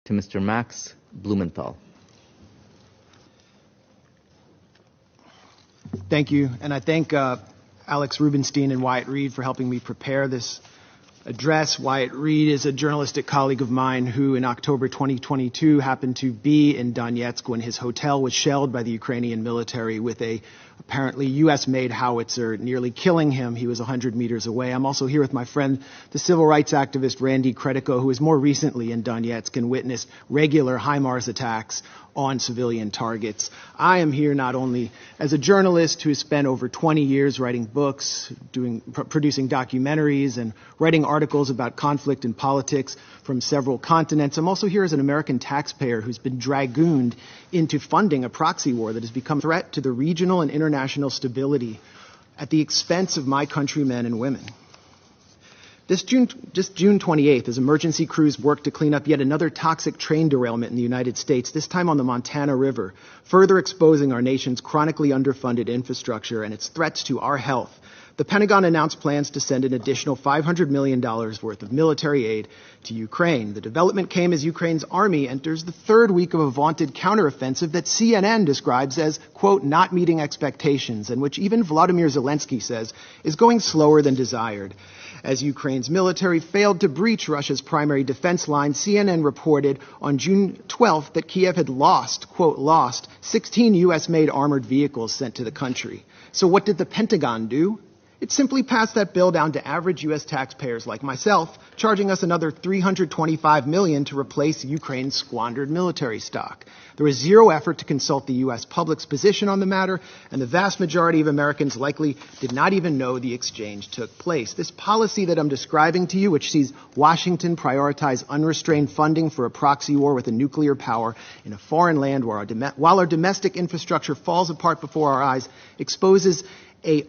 to Mr. Max Blumenthal. Thank you, and I thank Alex Rubinstein and Wyatt Reed for helping me prepare this address. Wyatt Reed is a journalistic colleague of mine who in October 2022 happened to be in Donetsk when his hotel was shelled by the Ukrainian military with a apparently U.S.-made howitzer, nearly killing him. He was 100 meters away. I'm also here with my friend, the civil rights activist Randy Kretico, who was more recently in Donetsk and witnessed regular HIMARS attacks on civilian targets. I am here not only as a journalist who has spent over 20 years writing books, producing documentaries, and writing articles about conflict and politics from several continents. I'm also here as an American taxpayer who's been dragooned into funding a proxy war that has become a threat to the regional and international stability at the expense of my countrymen and women. Just June 28th, as emergency crews worked to clean up yet another toxic train derailment in the United States, this time on the Montana River, further exposing our nation's chronically underfunded infrastructure and its threats to our health, the Pentagon announced plans to send an additional $500 million worth of military aid to Ukraine. The development came as Ukraine's army enters the third week of a vaunted counteroffensive that CNN describes as, quote, not meeting expectations, and which even Volodymyr Zelensky says is going slower than desired. As Ukraine's military failed to breach Russia's primary defense line, CNN reported on June 12th that Kiev had lost, quote, lost 16 U.S.-made armored vehicles sent to the country. So what did the Pentagon do? It simply passed that bill down to average U.S. taxpayers like myself, charging us another $325 million to replace Ukraine's squandered military stock. There was zero effort to consult the U.S. public's position on the matter, and the vast majority of Americans likely did not even know the exchange took place. This policy that I'm describing to you, which sees Washington prioritize unrestrained funding for a proxy war with a nuclear power in a foreign land while our domestic infrastructure falls apart before our eyes, exposes a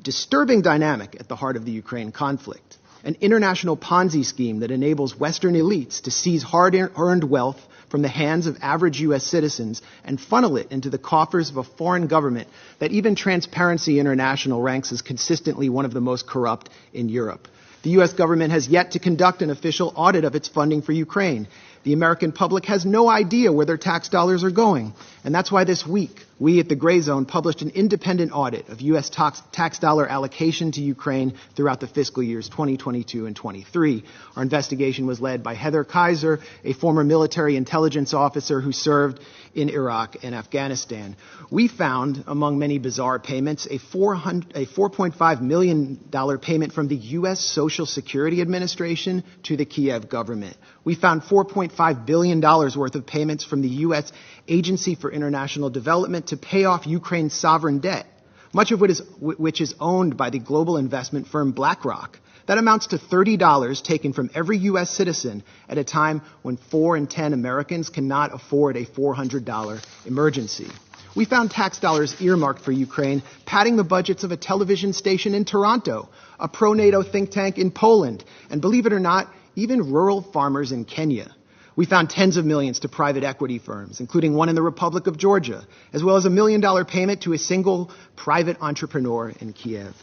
disturbing dynamic at the heart of the Ukraine conflict, an international Ponzi scheme that enables Western elites to seize hard-earned wealth from the hands of average U.S. citizens and funnel it into the coffers of a foreign government that even Transparency International ranks as consistently one of the most corrupt in Europe. The U.S. government has yet to conduct an official audit of its funding for Ukraine. The American public has no idea where their tax dollars are going. And that's why this week, we at the Gray Zone published an independent audit of U.S. tax dollar allocation to Ukraine throughout the fiscal years 2022 and 23. Our investigation was led by Heather Kaiser, a former military intelligence officer who served in Iraq and Afghanistan. We found, among many bizarre payments, a $4.5 million payment from the U.S. Social Security Administration to the Kiev government. We found $4.5 billion worth of payments from the U.S. Agency for International Development to pay off Ukraine's sovereign debt, much of which is owned by the global investment firm BlackRock. That amounts to $30 taken from every U.S. citizen at a time when 4 in 10 Americans cannot afford a $400 emergency. We found tax dollars earmarked for Ukraine, padding the budgets of a television station in Toronto, a pro-NATO think tank in Poland, and believe it or not, even rural farmers in Kenya. We found tens of millions to private equity firms, including one in the Republic of Georgia, as well as $1 million payment to a single private entrepreneur in Kiev.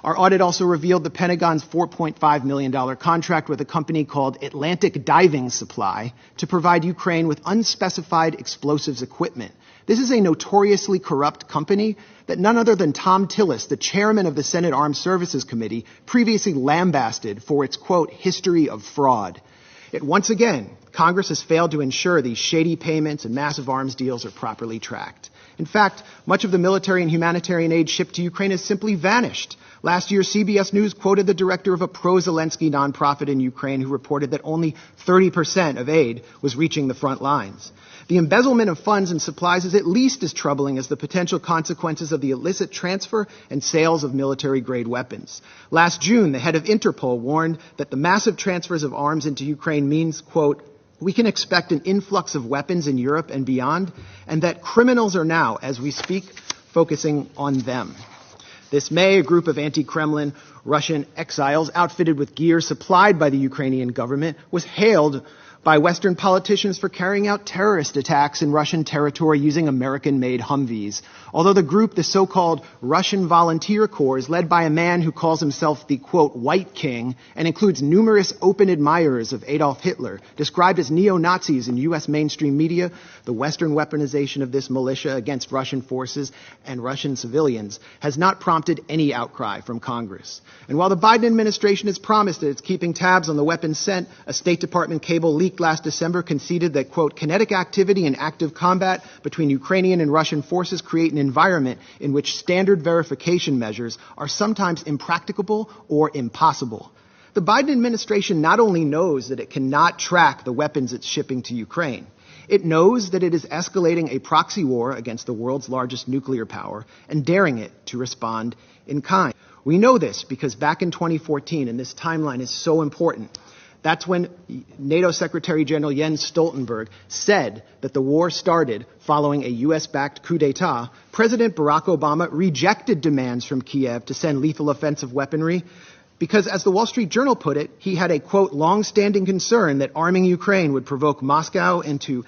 Our audit also revealed the Pentagon's $4.5 million contract with a company called Atlantic Diving Supply to provide Ukraine with unspecified explosives equipment. This is a notoriously corrupt company that none other than Tom Tillis, the chairman of the Senate Armed Services Committee, previously lambasted for its, quote, history of fraud. Yet once again, Congress has failed to ensure these shady payments and massive arms deals are properly tracked. In fact, much of the military and humanitarian aid shipped to Ukraine has simply vanished. Last year, CBS News quoted the director of a pro-Zelensky nonprofit in Ukraine who reported that only 30% of aid was reaching the front lines. The embezzlement of funds and supplies is at least as troubling as the potential consequences of the illicit transfer and sales of military-grade weapons. Last June, the head of Interpol warned that the massive transfers of arms into Ukraine means, quote, we can expect an influx of weapons in Europe and beyond, and that criminals are now, as we speak, focusing on them. This May, a group of anti-Kremlin Russian exiles outfitted with gear supplied by the Ukrainian government was hailed by Western politicians for carrying out terrorist attacks in Russian territory using American-made Humvees. Although the group, the so-called Russian Volunteer Corps, is led by a man who calls himself the, quote, White King, and includes numerous open admirers of Adolf Hitler, described as neo-Nazis in U.S. mainstream media, the Western weaponization of this militia against Russian forces and Russian civilians has not prompted any outcry from Congress. And while the Biden administration has promised that it's keeping tabs on the weapons sent, a State Department cable leaked last December conceded that, quote, kinetic activity and active combat between Ukrainian and Russian forces create an environment in which standard verification measures are sometimes impracticable or impossible. The Biden administration not only knows that it cannot track the weapons it's shipping to Ukraine, it knows that it is escalating a proxy war against the world's largest nuclear power and daring it to respond in kind. We know this because back in 2014, and this timeline is so important, that's when NATO Secretary General Jens Stoltenberg said that the war started following a U.S.-backed coup d'etat. President Barack Obama rejected demands from Kiev to send lethal offensive weaponry because, as the Wall Street Journal put it, he had a, quote, long-standing concern that arming Ukraine would provoke Moscow into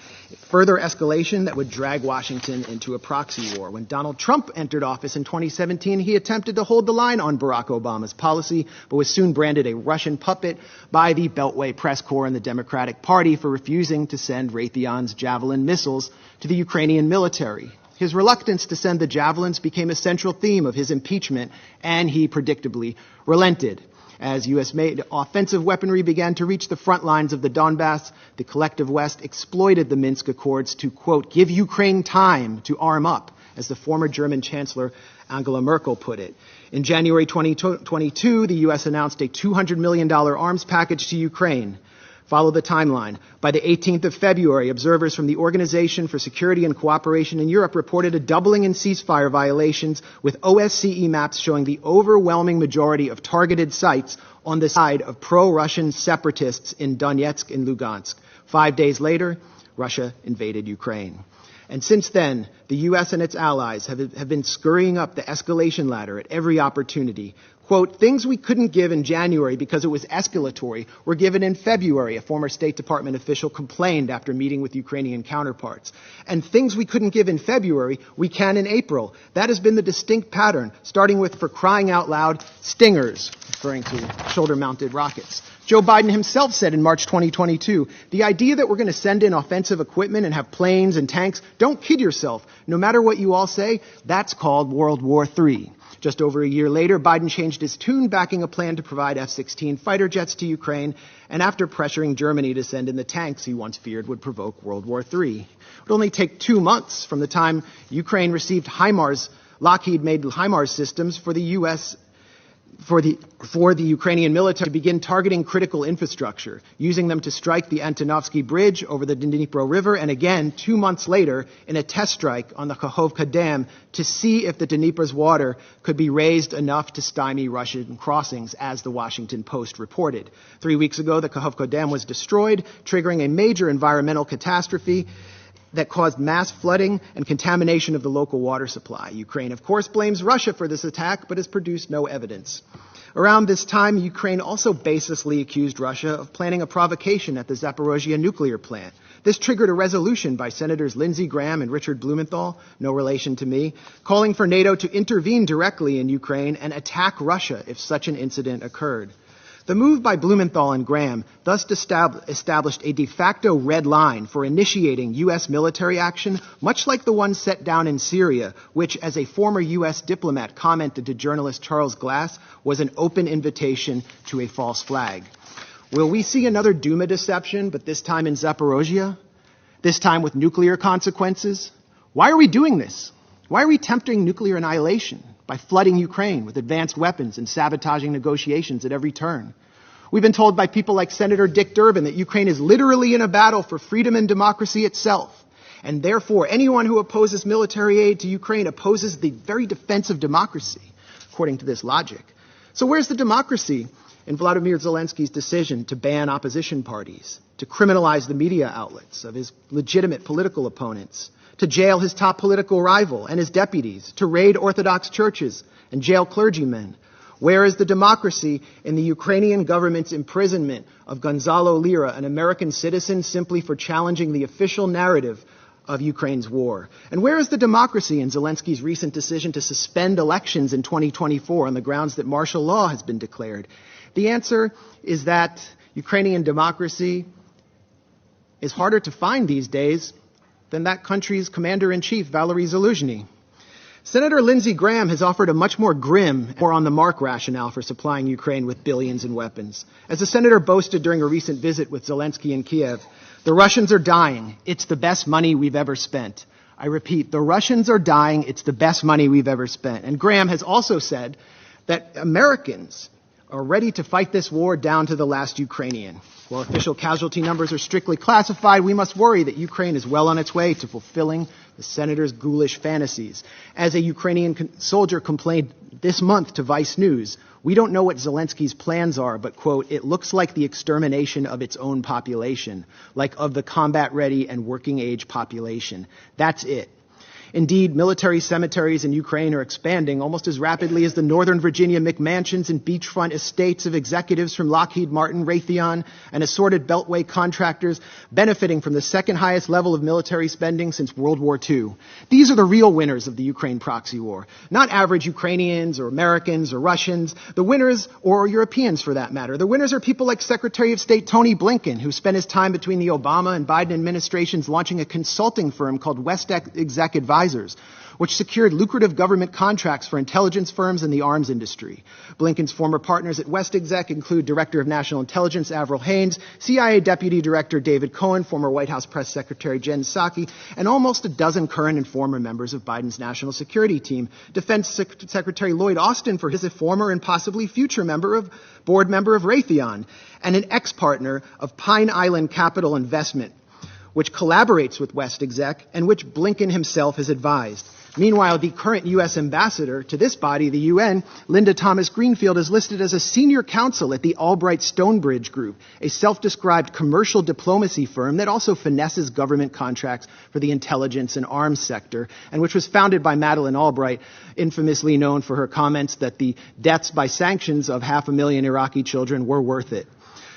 further escalation that would drag Washington into a proxy war. When Donald Trump entered office in 2017, he attempted to hold the line on Barack Obama's policy, but was soon branded a Russian puppet by the Beltway Press Corps and the Democratic Party for refusing to send Raytheon's Javelin missiles to the Ukrainian military. His reluctance to send the Javelins became a central theme of his impeachment, and he predictably relented. As U.S.-made offensive weaponry began to reach the front lines of the Donbass, the collective West exploited the Minsk Accords to, quote, give Ukraine time to arm up, as the former German Chancellor Angela Merkel put it. In January 2022, the U.S. announced a $200 million arms package to Ukraine. Follow the timeline. By the 18th of February, observers from the Organization for Security and Cooperation in Europe reported a doubling in ceasefire violations, with OSCE maps showing the overwhelming majority of targeted sites on the side of pro-Russian separatists in Donetsk and Lugansk. 5 days later, Russia invaded Ukraine. And since then, the U.S. and its allies have been scurrying up the escalation ladder at every opportunity. Quote, things we couldn't give in January because it was escalatory were given in February, a former State Department official complained after meeting with Ukrainian counterparts. And things we couldn't give in February, we can in April. That has been the distinct pattern, starting with, for crying out loud, Stingers, referring to shoulder-mounted rockets. Joe Biden himself said in March 2022, the idea that we're going to send in offensive equipment and have planes and tanks, don't kid yourself. No matter what you all say, that's called World War III. Just over a year later, Biden changed his tune, backing a plan to provide F-16 fighter jets to Ukraine, and after pressuring Germany to send in the tanks he once feared would provoke World War III. It would only take 2 months from the time Ukraine received HIMARS, Lockheed-made HIMARS systems for the U.S. For the Ukrainian military to begin targeting critical infrastructure, using them to strike the Antonovsky Bridge over the Dnipro River, and again 2 months later in a test strike on the Kakhovka Dam to see if the Dnipro's water could be raised enough to stymie Russian crossings, as the Washington Post reported. 3 weeks ago, the Kakhovka Dam was destroyed, triggering a major environmental catastrophe that caused mass flooding and contamination of the local water supply. Ukraine, of course, blames Russia for this attack, but has produced no evidence. Around this time, Ukraine also baselessly accused Russia of planning a provocation at the Zaporozhye nuclear plant. This triggered a resolution by Senators Lindsey Graham and Richard Blumenthal, no relation to me, calling for NATO to intervene directly in Ukraine and attack Russia if such an incident occurred. The move by Blumenthal and Graham thus established a de facto red line for initiating U.S. military action, much like the one set down in Syria, which, as a former U.S. diplomat commented to journalist Charles Glass, was an open invitation to a false flag. Will we see another Duma deception, but this time in Zaporozhye? This time with nuclear consequences? Why are we doing this? Why are we tempting nuclear annihilation by flooding Ukraine with advanced weapons and sabotaging negotiations at every turn? We've been told by people like Senator Dick Durbin that Ukraine is literally in a battle for freedom and democracy itself. And therefore, anyone who opposes military aid to Ukraine opposes the very defense of democracy, according to this logic. So where's the democracy in Vladimir Zelensky's decision to ban opposition parties, to criminalize the media outlets of his legitimate political opponents, to jail his top political rival and his deputies, to raid Orthodox churches and jail clergymen? Where is the democracy in the Ukrainian government's imprisonment of Gonzalo Lira, an American citizen, simply for challenging the official narrative of Ukraine's war? And where is the democracy in Zelensky's recent decision to suspend elections in 2024 on the grounds that martial law has been declared? The answer is that Ukrainian democracy is harder to find these days than that country's commander-in-chief, Valery Zaluzhny. Senator Lindsey Graham has offered a much more grim, more on-the-mark rationale for supplying Ukraine with billions in weapons. As the senator boasted during a recent visit with Zelensky in Kiev, the Russians are dying. It's the best money we've ever spent. I repeat, the Russians are dying. It's the best money we've ever spent. And Graham has also said that Americans are ready to fight this war down to the last Ukrainian. While official casualty numbers are strictly classified, we must worry that Ukraine is well on its way to fulfilling the senator's ghoulish fantasies. As a Ukrainian soldier complained this month to Vice News, we don't know what Zelensky's plans are, but, quote, it looks like the extermination of its own population, like of the combat-ready and working-age population. That's it. Indeed, military cemeteries in Ukraine are expanding almost as rapidly as the Northern Virginia McMansions and beachfront estates of executives from Lockheed Martin, Raytheon, and assorted Beltway contractors benefiting from the second highest level of military spending since World War II. These are the real winners of the Ukraine proxy war, not average Ukrainians or Americans or Russians. The winners, or Europeans for that matter, the winners are people like Secretary of State Tony Blinken, who spent his time between the Obama and Biden administrations launching a consulting firm called West Exec Advisors, which secured lucrative government contracts for intelligence firms and the arms industry. Blinken's former partners at West Exec include Director of National Intelligence Avril Haines, CIA Deputy Director David Cohen, former White House Press Secretary Jen Psaki, and almost a dozen current and former members of Biden's national security team. Defense Secretary Lloyd Austin, for his former and possibly future board member of Raytheon, and an ex-partner of Pine Island Capital Investment, which collaborates with West Exec and which Blinken himself has advised. Meanwhile, the current U.S. ambassador to this body, the UN, Linda Thomas-Greenfield, is listed as a senior counsel at the Albright Stonebridge Group, a self-described commercial diplomacy firm that also finesses government contracts for the intelligence and arms sector, and which was founded by Madeleine Albright, infamously known for her comments that the deaths by sanctions of 500,000 Iraqi children were worth it.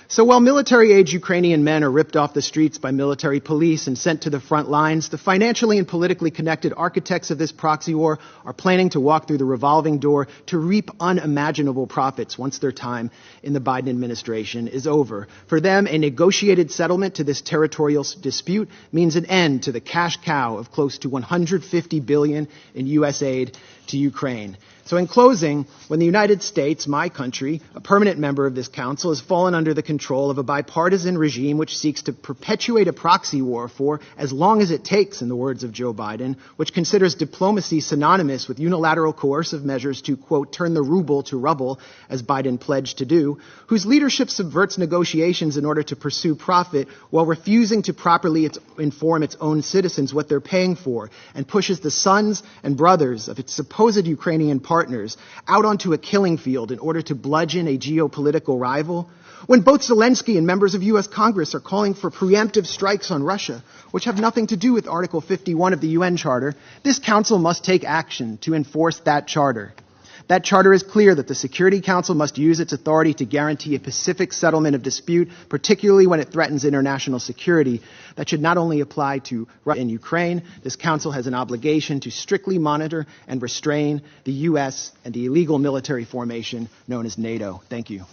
So while military-age Ukrainian men are ripped off the streets by military police and sent to the front lines, the financially and politically connected architects of this proxy war are planning to walk through the revolving door to reap unimaginable profits once their time in the Biden administration is over. For them, a negotiated settlement to this territorial dispute means an end to the cash cow of close to $150 billion in U.S. aid to Ukraine. So in closing, when the United States, my country, a permanent member of this council, has fallen under the control of a bipartisan regime which seeks to perpetuate a proxy war for as long as it takes, in the words of Joe Biden, which considers diplomacy synonymous with unilateral coercive measures to, quote, turn the ruble to rubble, as Biden pledged to do, whose leadership subverts negotiations in order to pursue profit while refusing to properly inform its own citizens what they're paying for, and pushes the sons and brothers of its supposed Ukrainian partners out onto a killing field in order to bludgeon a geopolitical rival, when both Zelensky and members of U.S. Congress are calling for preemptive strikes on Russia, which have nothing to do with Article 51 of the UN Charter, this Council must take action to enforce that charter. That charter is clear that the Security Council must use its authority to guarantee a pacific settlement of dispute, particularly when it threatens international security. That should not only apply to Russia and Ukraine. This Council has an obligation to strictly monitor and restrain the U.S. and the illegal military formation known as NATO. Thank you.